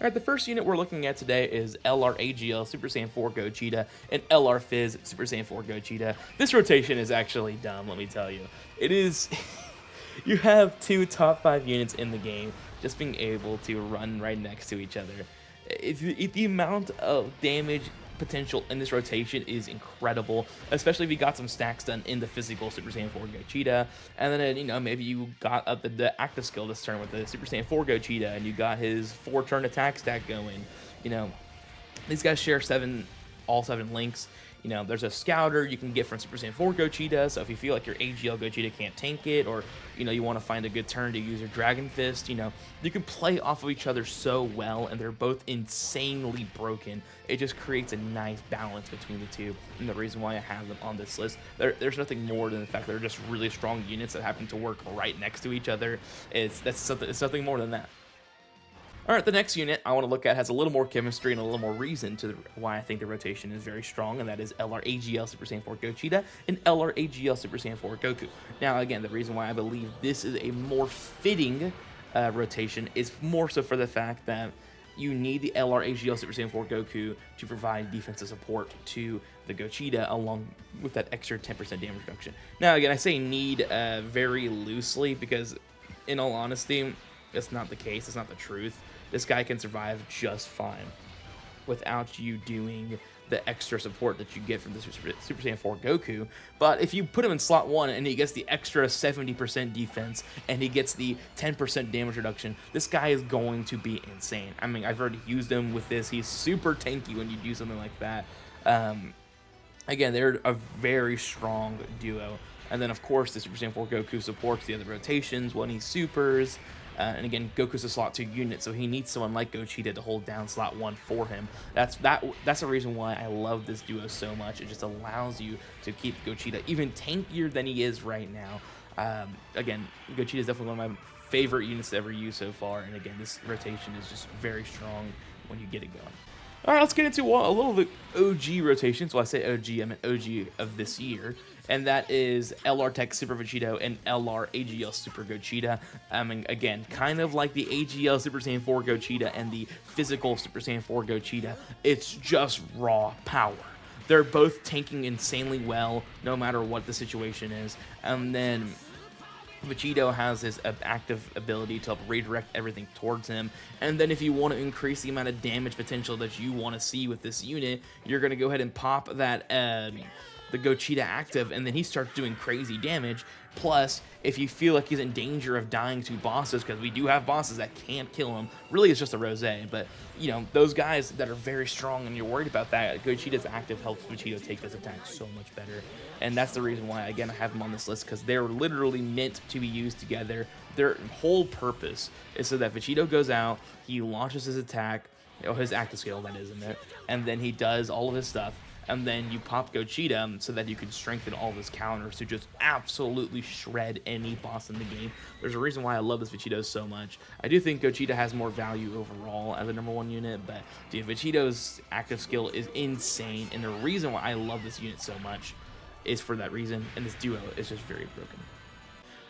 Alright, the first unit we're looking at today is LRAGL Super Saiyan 4 Gogeta and LR Fizz Super Saiyan 4 Gogeta. This rotation is actually dumb, let me tell you. It is... you have two top 5 units in the game just being able to run right next to each other. The amount of damage potential in this rotation is incredible, especially if you got some stacks done in the physical Super Saiyan 4 Gogeta, and then, you know, maybe you got up the active skill this turn with the Super Saiyan 4 Gogeta, and you got his 4-turn attack stack going. You know, these guys share all 7 links. You know, there's a scouter you can get from Super Saiyan 4 Gogeta, so if you feel like your AGL Gogeta can't tank it, or, you know, you want to find a good turn to use your Dragon Fist, you know, you can play off of each other so well, and they're both insanely broken. It just creates a nice balance between the two, and the reason why I have them on this list, there's nothing more than the fact that they're just really strong units that happen to work right next to each other. It's something more than that. Alright, the next unit I want to look at has a little more chemistry and a little more reason to why I think the rotation is very strong, and that is LRAGL Super Saiyan 4 Gogeta and LRAGL Super Saiyan 4 Goku. Now, again, the reason why I believe this is a more fitting rotation is more so for the fact that you need the LRAGL Super Saiyan 4 Goku to provide defensive support to the Gogeta, along with that extra 10% damage reduction. Now, again, I say need very loosely because, in all honesty, it's not the case. It's not the truth. This guy can survive just fine without you doing the extra support that you get from the Super Saiyan 4 Goku. But if you put him in slot 1 and he gets the extra 70% defense and he gets the 10% damage reduction, this guy is going to be insane. I mean, I've already used him with this. He's super tanky when you do something like that. Again, they're a very strong duo. And then, of course, the Super Saiyan 4 Goku supports the other rotations when he supers. And again, Goku's a slot 2 unit, so he needs someone like Gogeta to hold down slot 1 for him. That's the reason why I love this duo so much. It just allows you to keep Gogeta even tankier than he is right now. Again, Gogeta is definitely one of my favorite units to ever use so far, and again, this rotation is just very strong when you get it going. Alright, let's get into a little bit OG rotations. Well, I say OG, I meant OG of this year. And that is LR Tech Super Vegito and LR AGL Super Gogeta. I mean, again, kind of like the AGL Super Saiyan 4 Gogeta and the physical Super Saiyan 4 Gogeta. It's just raw power. They're both tanking insanely well, no matter what the situation is. And then Vegito has his active ability to help redirect everything towards him, and then if you want to increase the amount of damage potential that you want to see with this unit, you're going to go ahead and pop that the Gogeta active, and then he starts doing crazy damage. Plus, if you feel like he's in danger of dying to bosses, because we do have bosses that can't kill him, really it's just a Rosé, but, you know, those guys that are very strong and you're worried about that, Gogeta's active helps Vegito take this attack so much better. And that's the reason why, again, I have them on this list, because they're literally meant to be used together. Their whole purpose is so that Vegito goes out, he launches his attack, his active skill, that is in there, and then he does all of his stuff, and then you pop Gogeta so that you can strengthen all of his counters to just absolutely shred any boss in the game. There's a reason why I love this Vegito so much. I do think Gogeta has more value overall as a #1 unit, but dude, Vegito's active skill is insane, and the reason why I love this unit so much is for that reason, and this duo is just very broken.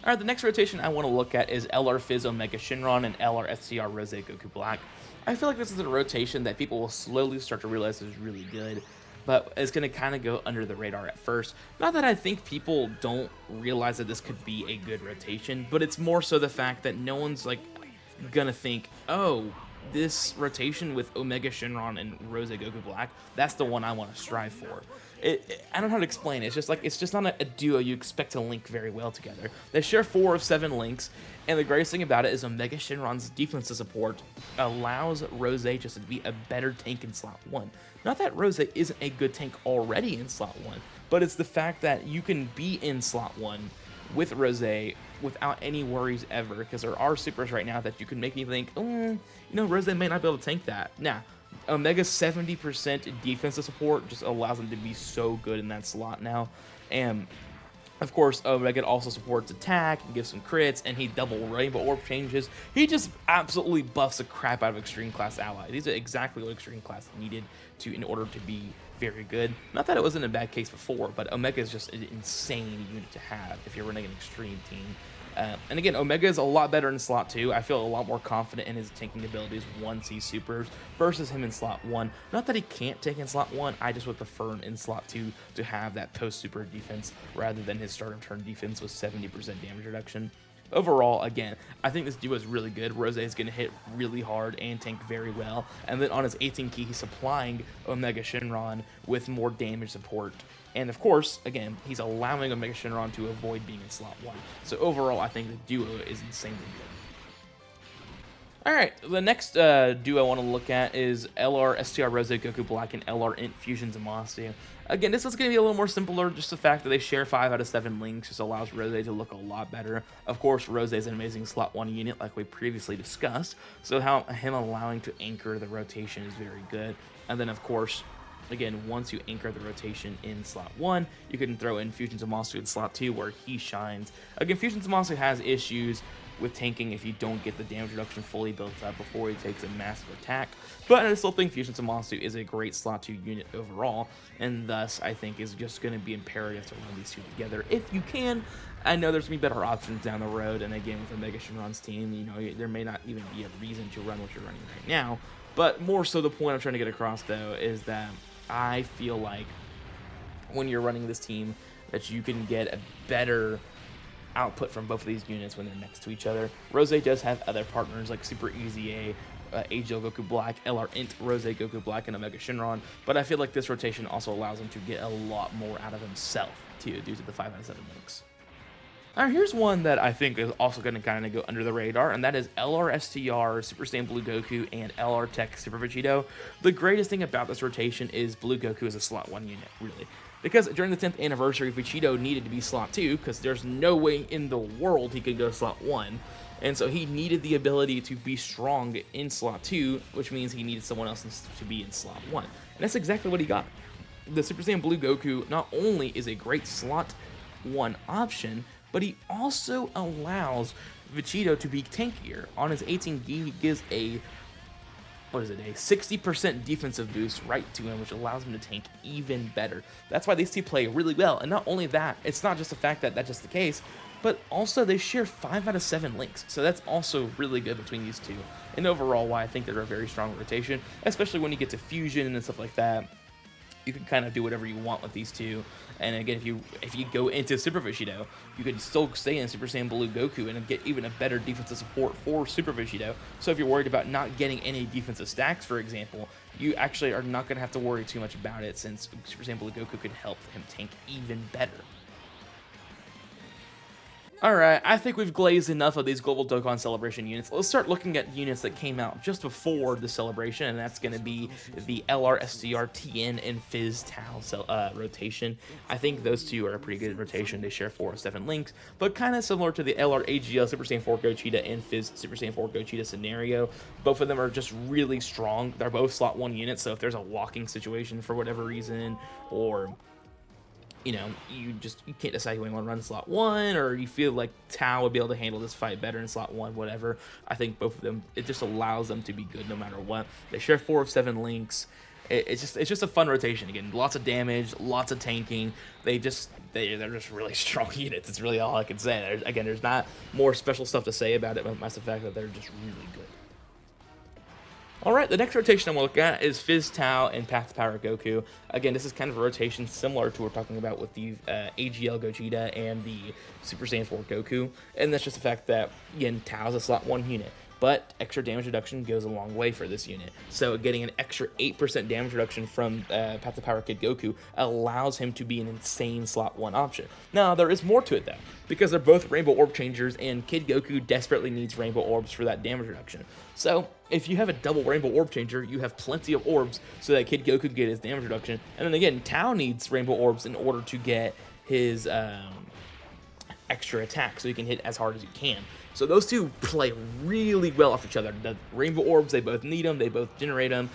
Alright, the next rotation I want to look at is LR Fizz Omega Shenron and LR SCR Rosé Goku Black. I feel like this is a rotation that people will slowly start to realize is really good, but it's going to kind of go under the radar at first. Not that I think people don't realize that this could be a good rotation, but it's more so the fact that no one's like gonna think, oh, this rotation with Omega Shenron and Rosé Goku Black, that's the one I want to strive for. I don't know how to explain it. It's just not a duo you expect to link very well together. They share 4 of 7 links, and the greatest thing about it is Omega Shenron's defensive support allows Rosé just to be a better tank in slot 1. Not that Rosé isn't a good tank already in slot 1, but it's the fact that you can be in slot 1 with Rosé without any worries ever, because there are supers right now that you can make me think, you know, Rosé may not be able to tank that. Nah, Omega's 70% defensive support just allows him to be so good in that slot now. And of course, Omega also supports attack and gives some crits, and he double Rainbow Orb changes. He just absolutely buffs the crap out of Extreme Class allies. These are exactly what Extreme Class needed in order to be very good. Not that it wasn't a bad case before, but Omega is just an insane unit to have if you're running an Extreme team. And again, Omega is a lot better in slot 2. I feel a lot more confident in his tanking abilities once he supers versus him in slot 1. Not that he can't tank in slot 1, I just would prefer him in slot 2 to have that post-super defense rather than his start of turn defense with 70% damage reduction. Overall, again, I think this duo is really good. Rosé is going to hit really hard and tank very well. And then on his 18 key, he's supplying Omega Shenron with more damage support. And of course, again, he's allowing Omega Shenron to avoid being in slot 1. So overall, I think the duo is insanely good. Alright, the next duo I want to look at is LR STR Rosé Goku Black and LR Int Fusion Zamasu. Again, this is going to be a little more simpler, just the fact that they share 5 out of 7 links just allows Rosé to look a lot better. Of course, Rosé is an amazing slot 1 unit like we previously discussed, so him allowing to anchor the rotation is very good. And then, of course, again, once you anchor the rotation in slot 1, you can throw in Fusion Zamasu in slot 2 where he shines. Again, Fusion Zamasu has issues with tanking if you don't get the damage reduction fully built up before he takes a massive attack, but I still think Fusion Zamasu is a great slot 2 unit overall, and thus I think is just going to be imperative to run these two together if you can. I know there's going to be better options down the road, and again, with Omega Shenron's team, you know, there may not even be a reason to run what you're running right now, but more so the point I'm trying to get across, though, is that I feel like when you're running this team that you can get a better output from both of these units when they're next to each other. Rosé does have other partners like Super Easy A, AGL Goku Black, LR Int Rosé Goku Black, and Omega Shenron, but I feel like this rotation also allows him to get a lot more out of himself too, due to the 5 out of 7 links. Alright, here's one that I think is also going to kind of go under the radar, and that is LR STR Super Saiyan Blue Goku and LR Tech Super Vegito. The greatest thing about this rotation is Blue Goku is a slot 1 unit, really. Because during the 10th anniversary, Vegito needed to be slot 2, because there's no way in the world he could go slot 1. And so he needed the ability to be strong in slot 2, which means he needed someone else to be in slot 1. And that's exactly what he got. The Super Saiyan Blue Goku not only is a great slot 1 option, but he also allows Vegito to be tankier. On his 18 gi, he gives a 60% defensive boost right to him, which allows him to tank even better. That's why these two play really well. And not only that, it's not just the fact that that's just the case, but also they share 5 out of 7 links. So that's also really good between these two. And overall, why I think they're a very strong rotation, especially when you get to fusion and stuff like that. You can kind of do whatever you want with these two. And again, if you go into Super Vegito, you can still stay in Super Saiyan Blue Goku and get even a better defensive support for Super Vegito. So if you're worried about not getting any defensive stacks, for example, you actually are not going to have to worry too much about it, since Super Saiyan Blue Goku can help him tank even better. Alright, I think we've glazed enough of these Global Dokkan Celebration units. Let's start looking at units that came out just before the celebration, and that's going to be the LR STR Tien and Tao rotation. I think those two are a pretty good rotation. They share 4 of 7 links, but kind of similar to the LR AGL Super Saiyan 4 Gogeta and Fizz Super Saiyan 4 Gogeta scenario. Both of them are just really strong. They're both slot 1 units, so if there's a walking situation for whatever reason, or you know, you can't decide you want to run slot 1, or you feel like Tao would be able to handle this fight better in slot 1, whatever. I think both of them, it just allows them to be good no matter what. They share 4 of 7 links. It's just a fun rotation. Again, lots of damage, lots of tanking. They're just really strong units. It's really all I can say. There's not more special stuff to say about it, but that's the fact that they're just really good. Alright, the next rotation I'm going to look at is Fizz Tao and Path Goku. Again, this is kind of a rotation similar to what we're talking about with the AGL Gogeta and the Super Saiyan 4 Goku. And that's just the fact that, again, Tao's a slot 1 unit. But extra damage reduction goes a long way for this unit. So getting an extra 8% damage reduction from Path of Power Kid Goku allows him to be an insane slot 1 option. Now, there is more to it, though, because they're both Rainbow Orb Changers, and Kid Goku desperately needs Rainbow Orbs for that damage reduction. So if you have a double Rainbow Orb Changer, you have plenty of orbs so that Kid Goku can get his damage reduction. And then again, Tao needs Rainbow Orbs in order to get his extra attack, so he can hit as hard as he can. So those two play really well off each other. The Rainbow Orbs, they both need them, they both generate them.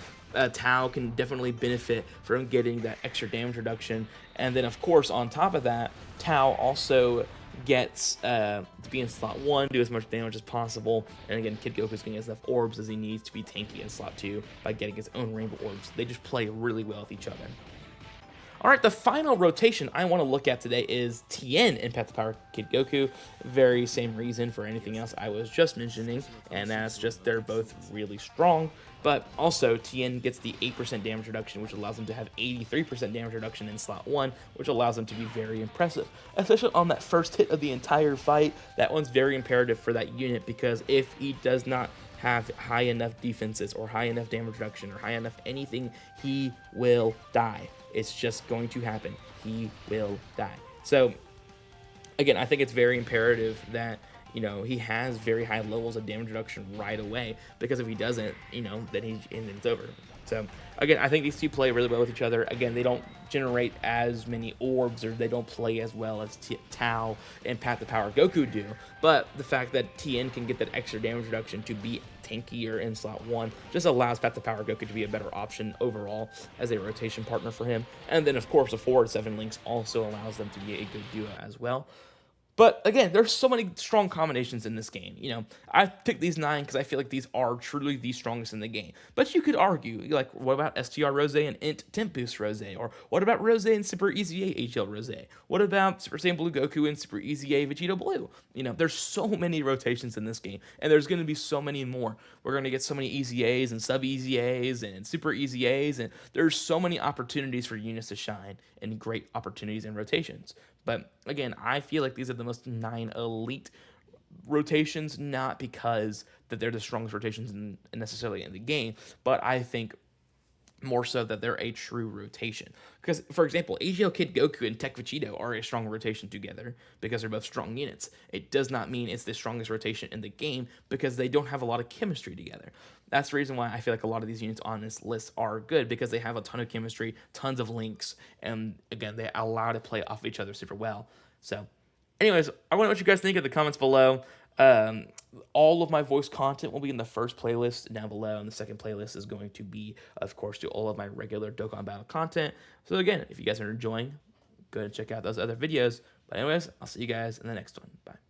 Tao can definitely benefit from getting that extra damage reduction. And then, of course, on top of that, Tao also gets to be in slot 1, do as much damage as possible. And again, Kid Goku's getting as enough orbs as he needs to be tanky in slot 2 by getting his own Rainbow Orbs. They just play really well with each other. All right, the final rotation I want to look at today is Tien and Path Kid Goku. Very same reason for anything else I was just mentioning, and that's just they're both really strong. But also, Tien gets the 8% damage reduction, which allows him to have 83% damage reduction in slot 1, which allows him to be very impressive. Especially on that first hit of the entire fight, that one's very imperative for that unit, because if he does not have high enough defenses or high enough damage reduction or high enough anything, he will die. It's just going to happen. He will die. So, again, I think it's very imperative that, you know, he has very high levels of damage reduction right away, because if he doesn't, you know, then it's over. So, again, I think these two play really well with each other. Again, they don't generate as many orbs, or they don't play as well as Tao and Path to Power Goku do, but the fact that Tien can get that extra damage reduction to be tankier in slot 1 just allows Path to Power Goku to be a better option overall as a rotation partner for him. And then, of course, the 4-7 links also allows them to be a good duo as well. But again, there's so many strong combinations in this game. You know, I picked these 9 because I feel like these are truly the strongest in the game. But you could argue, like, what about STR Rosé and Int Temp Boost Rosé? Or what about Rosé and Super Easy A HL Rosé? What about Super Saiyan Blue Goku and Super Easy A Vegito Blue? You know, there's so many rotations in this game, and there's going to be so many more. We're going to get so many Easy A's and Sub Easy A's and Super Easy A's, and there's so many opportunities for units to shine and great opportunities and rotations. But again, I feel like these are the most 9 elite rotations, not because that they're the strongest rotations necessarily in the game, but I think more so that they're a true rotation. Because, for example, AGL Kid Goku and Tech Vegito are a strong rotation together because they're both strong units. It does not mean it's the strongest rotation in the game because they don't have a lot of chemistry together. That's the reason why I feel like a lot of these units on this list are good, because they have a ton of chemistry, tons of links, and again, they allow to play off of each other super well. So, anyways, I want to know what you guys think in the comments below. All of my voice content will be in the first playlist down below, and the second playlist is going to be, of course, to all of my regular Dokkan Battle content. So again, if you guys are enjoying, go ahead and check out those other videos. But anyways, I'll see you guys in the next one. Bye.